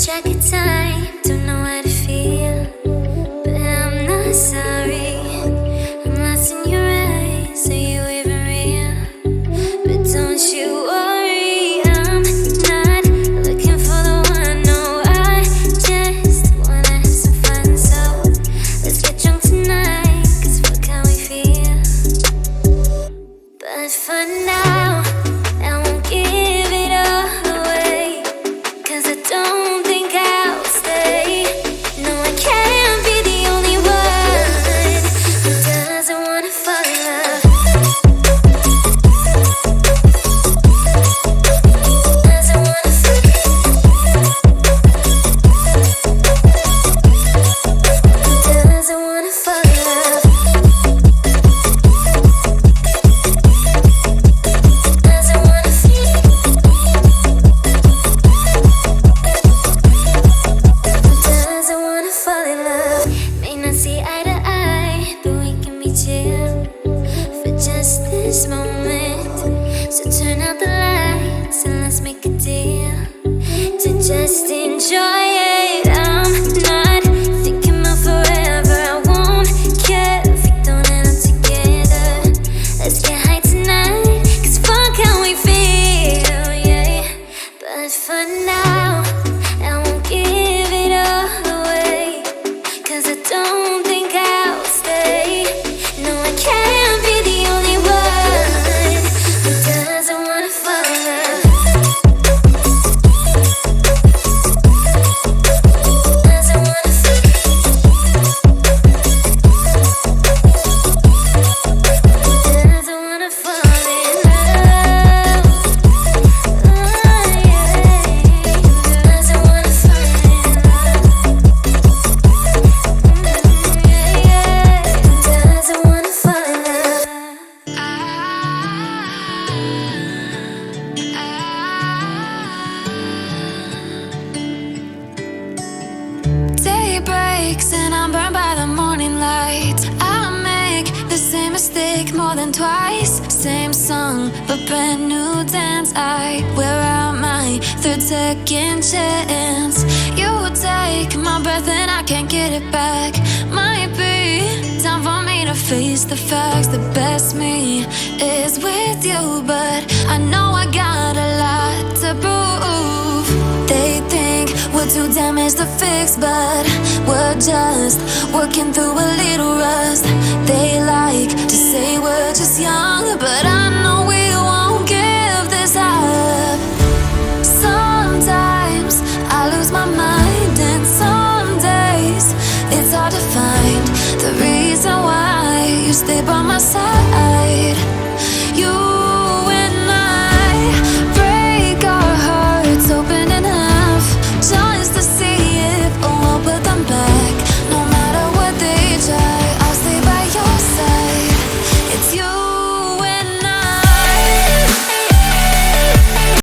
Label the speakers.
Speaker 1: track of time, don't know how to feel, but I'm not sorry. I'm lost in your eyes, are you even real? But don't you worry, I'm not looking for the one. No, I just wanna have some fun. So let's get drunk tonight, 'cause fuck how we feel. But for now, I won't give it all away, 'cause I don't think I'll stay. No, I can't be the only one who doesn't wanna fall in love. Doesn't wanna fall in love. Doesn't wanna fall in love. Doesn't wanna feel. Doesn't wanna fall in love. May not see eye to eye, but we can be chill for just this moment. So turn out the lights and let's make a deal to just enjoy it. I'm not thinking about forever. I won't care if we don't end up together. Let's get high tonight, 'cause fuck how we feel, yeah. But for now, I won't give it all away, 'cause I don't think I'll stay. No, I can't be the only one who doesn't wanna fall in love. Doesn't wanna fall in love. Doesn't wanna fall in love. Oh, yeah. Doesn't wanna fall in love. Yeah. Doesn't wanna fall in love.
Speaker 2: Day breaks and I'm burned by the morning light. I make the same mistake more than twice. Same song, but brand new dance. I wear out my third second chance. You take my breath and I can't get it back. Might be time for me to face the facts. The best me is with you, but I know I got a lot to prove. They think we're too damaged to fix, but we're just working through a little rust. They like to say we're just young, but I know we won't give this up. Sometimes I lose my mind, and some days it's hard to find the reason why you stay by my side.